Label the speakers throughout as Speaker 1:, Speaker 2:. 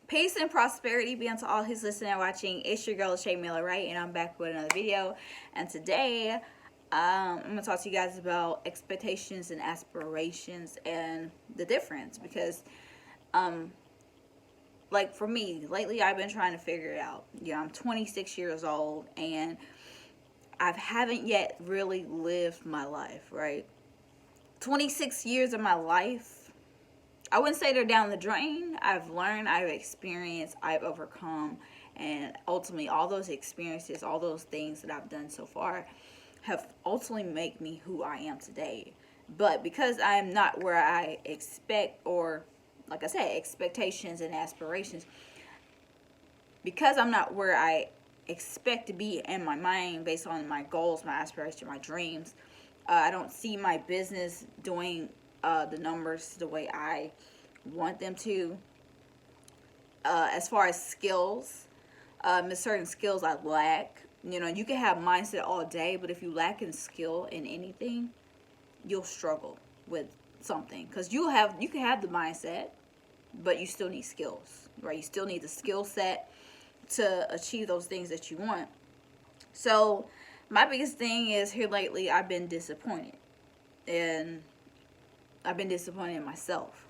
Speaker 1: Peace and prosperity be unto all who's listening and watching. It's your girl Shay Miller, right? And I'm back with another video. And today, I'm gonna talk to you guys about expectations and aspirations and the difference. Because, um, like for me, lately I've been trying to figure it out. I'm 26 years old, and I haven't yet really lived my life, right? 26 years of my life, I wouldn't say they're down the drain. I've learned, I've experienced, I've overcome, and ultimately all those experiences, all those things that I've done so far have ultimately made me who I am today. But because I am not where I expect, or like I said, expectations and aspirations, because I'm not where I expect to be in my mind based on my goals, my aspirations, my dreams, I don't see my business doing the numbers the way I want them to. As far as skills, there's certain skills I lack. You can have mindset all day, but if you lack in skill in anything, you'll struggle with something. Because you can have the mindset, but you still need skills, right? You still need the skill set to achieve those things that you want. So my biggest thing is here lately, I've been disappointed, and I've been disappointed in myself.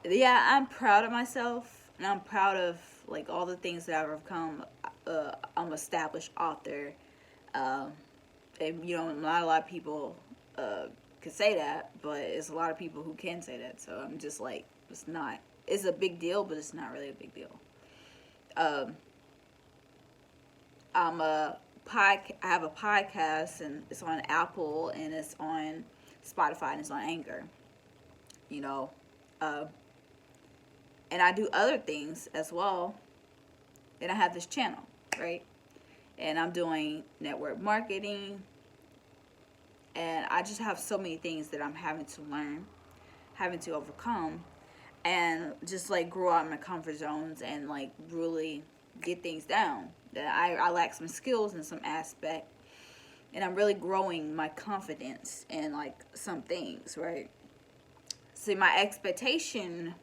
Speaker 1: Yeah, I'm proud of myself, and I'm proud of like all the things that I've overcome. I'm an established author, um, and not a lot of people could say that, but it's a lot of people who can say that. So I'm just like, it's not. It's a big deal, but it's not really a big deal. Um, I have a podcast, and it's on Apple, and it's on Spotify, and it's on Anchor. You know, uh, and I do other things as well. And I have this channel, right? And I'm doing network marketing, and I just have so many things that I'm having to learn, having to overcome, and just like grow out of my comfort zones and like really get things down. That I lack some skills in some aspect, and I'm really growing my confidence in like some things, right? See, my expectation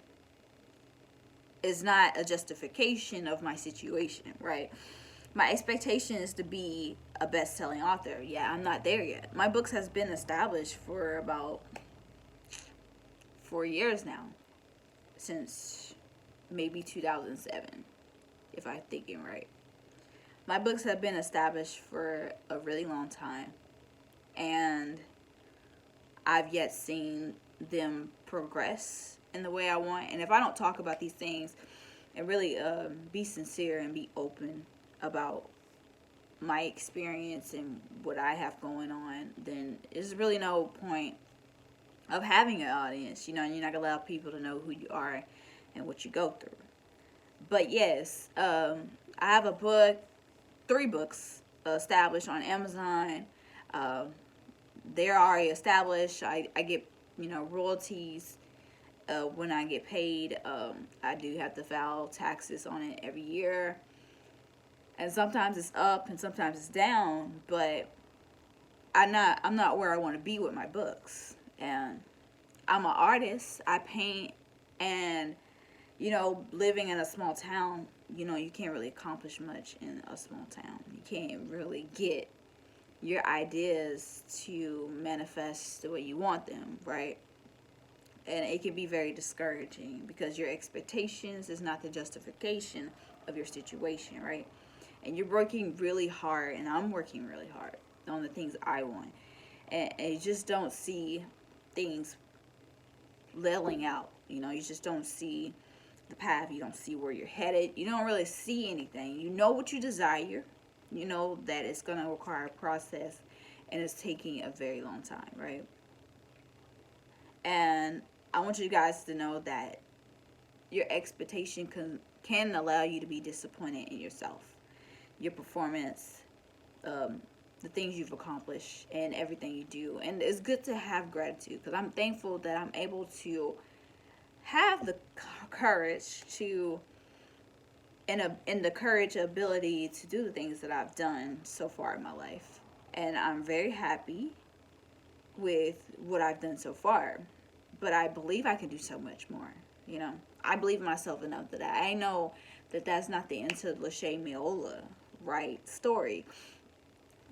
Speaker 1: is not a justification of my situation, right? My expectation is to be a best-selling author. Yeah, I'm not there yet. My books has been established for about 4 years now, since maybe 2007, if I'm thinking right. My books have been established for a really long time, and I've yet seen them progress in the way I want. And if I don't talk about these things and really be sincere and be open about my experience and what I have going on, then there's really no point of having an audience. You're not gonna allow people to know who you are and what you go through. But yes, I have a book, 3 books established on Amazon. Um, they're already established. I get royalties when I get paid. I do have to file taxes on it every year, and sometimes it's up and sometimes it's down. But I'm not where I want to be with my books, and I'm an artist. I paint, and living in a small town, you can't really accomplish much in a small town. You can't really get your ideas to manifest the way you want them, right? And it can be very discouraging because your expectations is not the justification of your situation, right? And you're working really hard, and I'm working really hard on the things I want, and you just don't see things leveling out. You just don't see the path. You don't see where you're headed. You don't really see anything. You know what you desire. You know that it's going to require a process, and it's taking a very long time, right? And I want you guys to know that your expectation can allow you to be disappointed in yourself, your performance, the things you've accomplished, and everything you do. And it's good to have gratitude, because I'm thankful that I'm able to have the courage to and the courage, ability to do the things that I've done so far in my life. And I'm very happy with what I've done so far. But I believe I can do so much more. I believe in myself enough that I know that that's not the end to Lachey Meola, right, story.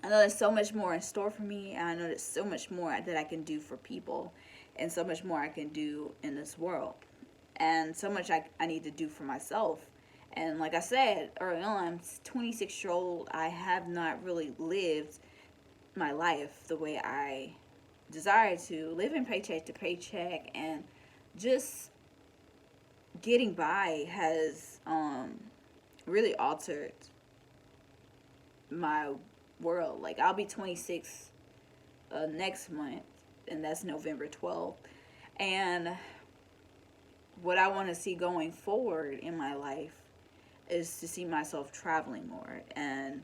Speaker 1: I know there's so much more in store for me, and I know there's so much more that I can do for people, and so much more I can do in this world, and so much I need to do for myself. And like I said early on, I'm 26 year old. I have not really lived my life the way I desire to, living paycheck to paycheck, and just getting by has really altered my world. Like, I'll be 26 next month, and that's November 12th. And what I want to see going forward in my life is to see myself traveling more, and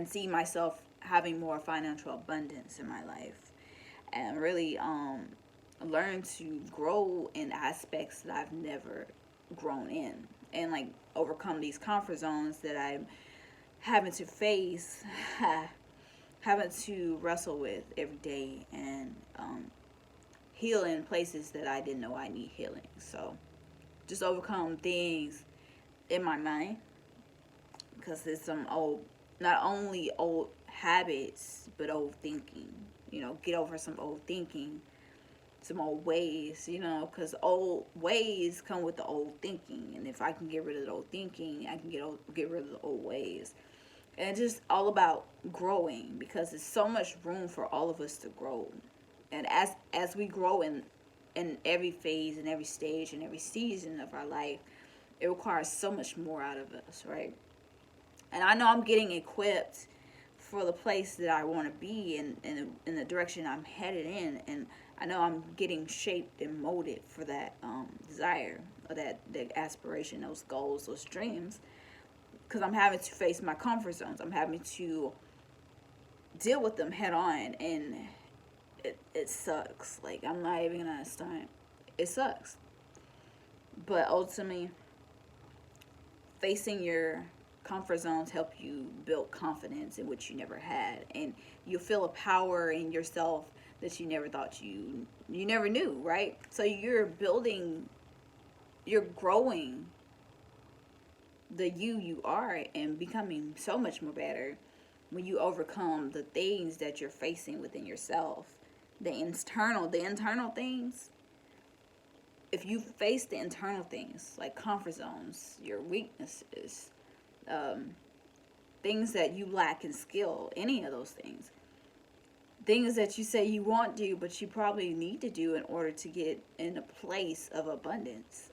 Speaker 1: see myself having more financial abundance in my life, and really learn to grow in aspects that I've never grown in, and like overcome these comfort zones that I'm having to face, having to wrestle with every day, and heal in places that I didn't know I need healing. So just overcome things in my mind, because there's some old, not only old habits, but old thinking. Get over some old thinking, some old ways, because old ways come with the old thinking. And if I can get rid of the old thinking, I can get rid of the old ways. And it's just all about growing, because there's so much room for all of us to grow. And as we grow in every phase and every stage and every season of our life, it requires so much more out of us, right? And I know I'm getting equipped for the place that I want to be, in the direction I'm headed in, and I know I'm getting shaped and molded for that desire, or that aspiration, those goals, those dreams, because I'm having to face my comfort zones. I'm having to deal with them head on, and it sucks. Like, I'm not even gonna stunt. It sucks. But ultimately, facing your comfort zones help you build confidence in which you never had, and you feel a power in yourself that you never thought you never knew, right? So you're growing the you are, and becoming so much more better when you overcome the things that you're facing within yourself, the internal things. If you face the internal things, like comfort zones, your weaknesses, things that you lack in skill, any of those things that you say you want to do, but you probably need to do in order to get in a place of abundance,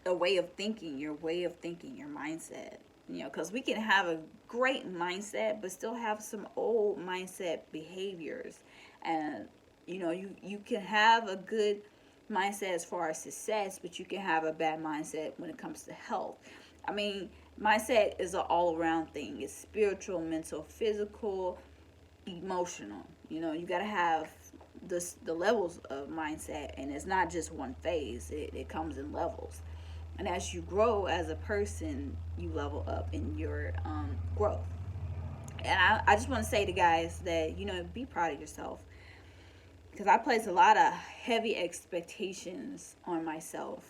Speaker 1: a way of thinking, your mindset. Because we can have a great mindset, but still have some old mindset behaviors. And you can have a good mindset as far as success, but you can have a bad mindset when it comes to health. I mean, mindset is an all-around thing. It's spiritual, mental, physical, emotional. You got to have the levels of mindset, and it's not just one phase. It comes in levels. And as you grow as a person, you level up in your growth. And I just want to say to guys that, be proud of yourself. Because I place a lot of heavy expectations on myself.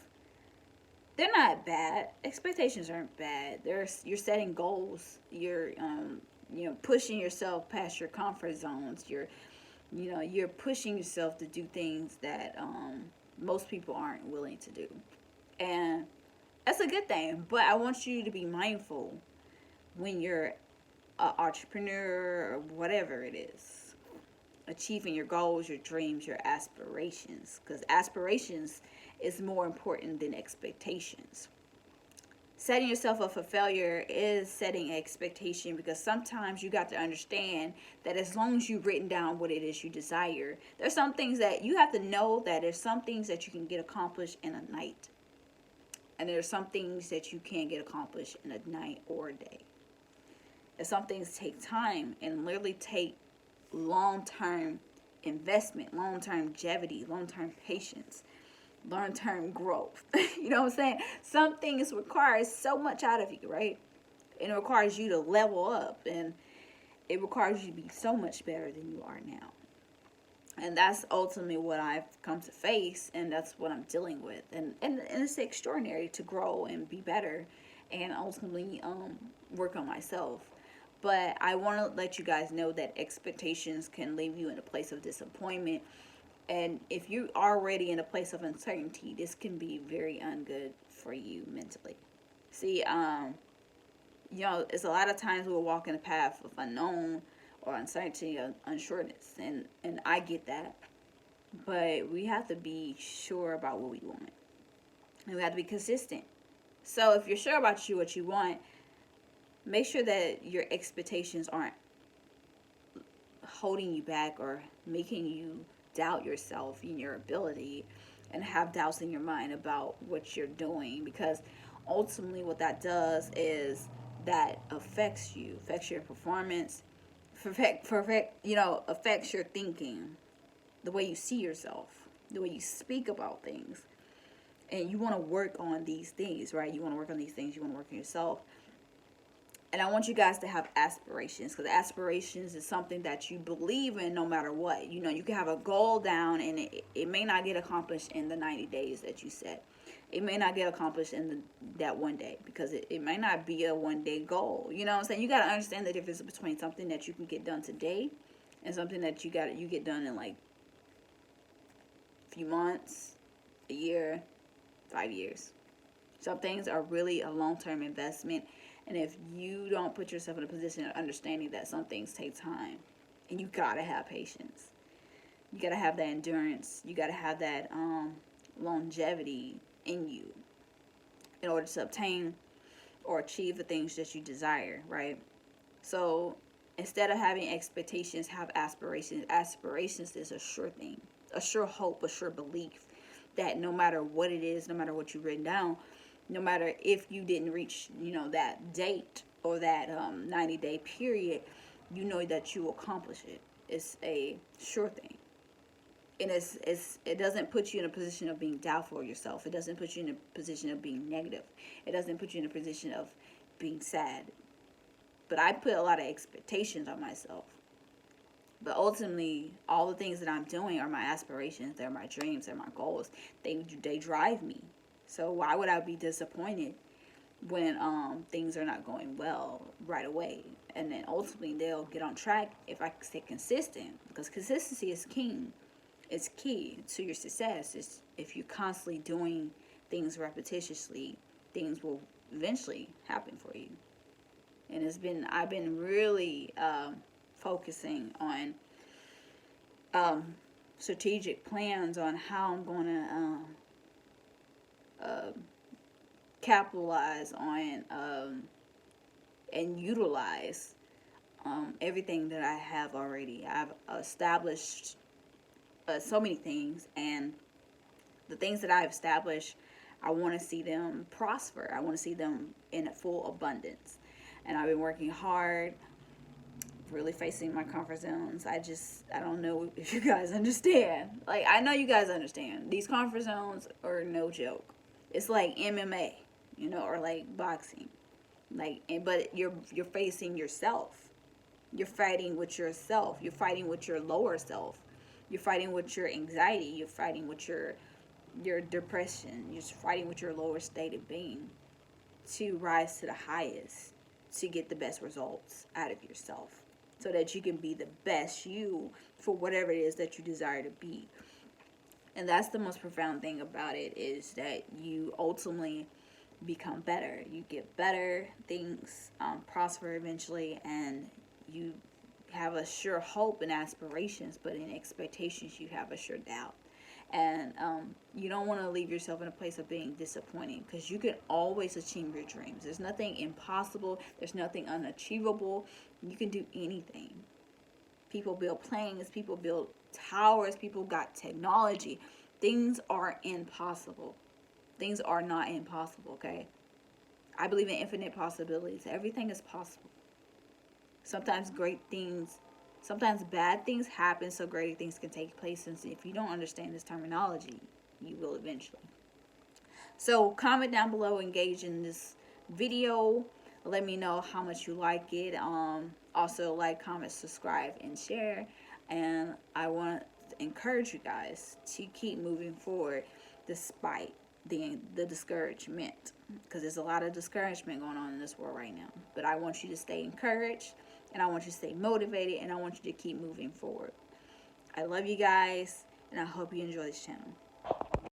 Speaker 1: They're not bad. Expectations aren't bad. You're setting goals. You're pushing yourself past your comfort zones. You're pushing yourself to do things that most people aren't willing to do. And that's a good thing. But I want you to be mindful when you're an entrepreneur or whatever it is, achieving your goals, your dreams, your aspirations. Because aspirations is more important than expectations. Setting yourself up for failure is setting an expectation, because sometimes you got to understand that as long as you've written down what it is you desire, there's some things that you have to know, that there's some things that you can get accomplished in a night. And there's some things that you can't get accomplished in a night or a day. And some things take time and literally take long-term investment, long-term longevity, long-term patience, long-term growth. You know what I'm saying? Some things require so much out of you, right? And it requires you to level up, and it requires you to be so much better than you are now. And that's ultimately what I've come to face, and that's what I'm dealing with. And it's extraordinary to grow and be better, and ultimately work on myself. But I want to let you guys know that expectations can leave you in a place of disappointment. And if you're already in a place of uncertainty, this can be very ungood for you mentally. See, it's a lot of times we'll walk in a path of unknown or uncertainty or unsureness, and I get that, but we have to be sure about what we want, and we have to be consistent. So if you're sure about what you want, make sure that your expectations aren't holding you back or making you doubt yourself and your ability and have doubts in your mind about what you're doing, because ultimately what that does is that affects your performance, affects your thinking, the way you see yourself, the way you speak about things. And you want to work on these things, right? You want to work on these things, you want to work on yourself. And I want you guys to have aspirations, because aspirations is something that you believe in no matter what. You can have a goal down, and it may not get accomplished in the 90 days that you set. It may not get accomplished in that one day, because it may not be a one-day goal. You know what I'm saying? You got to understand the difference between something that you can get done today and something that you get done in like a few months, a year, 5 years. Some things are really a long-term investment. And if you don't put yourself in a position of understanding that some things take time, and you gotta have patience, you gotta have that endurance, you gotta have that longevity in you in order to obtain or achieve the things that you desire, right? So instead of having expectations, have aspirations. Aspirations is a sure thing, a sure hope, a sure belief that no matter what it is, no matter what you've written down, no matter if you didn't reach, that date or that 90-day period, you know that you will accomplish it. It's a sure thing. And it doesn't put you in a position of being doubtful of yourself. It doesn't put you in a position of being negative. It doesn't put you in a position of being sad. But I put a lot of expectations on myself. But ultimately, all the things that I'm doing are my aspirations. They're my dreams. They're my goals. They drive me. So why would I be disappointed when things are not going well right away? And then ultimately they'll get on track if I stay consistent, because consistency is king. It's key to your success. It's if you're constantly doing things repetitiously, things will eventually happen for you. And I've been really focusing on strategic plans on how I'm going to capitalize on and utilize everything that I have already. I've established so many things, and the things that I've established, I want to see them prosper. I want to see them in full abundance. And I've been working hard, really facing my comfort zones. I don't know if you guys understand. Like, I know you guys understand. These comfort zones are no joke. It's like MMA, or like boxing. But you're facing yourself. You're fighting with yourself. You're fighting with your lower self. You're fighting with your anxiety. You're fighting with your depression. You're fighting with your lower state of being to rise to the highest, to get the best results out of yourself, so that you can be the best you for whatever it is that you desire to be. And that's the most profound thing about it, is that you ultimately become better. You get better, things prosper eventually, and you have a sure hope and aspirations, but in expectations you have a sure doubt. And you don't want to leave yourself in a place of being disappointed, because you can always achieve your dreams. There's nothing impossible. There's nothing unachievable. You can do anything. People build planes. People build towers. People got technology. Things are impossible. Things are not impossible, okay? I believe in infinite possibilities. Everything is possible. Sometimes bad things happen so great things can take place. And if you don't understand this terminology, you will eventually. So comment down below, engage in this video. Let me know how much you like it. Also like, comment, subscribe, and share. And I want encourage you guys to keep moving forward despite the discouragement, because there's a lot of discouragement going on in this world right now. But I want you to stay encouraged, and I want you to stay motivated, and I want you to keep moving forward. I love you guys, and I hope you enjoy this channel.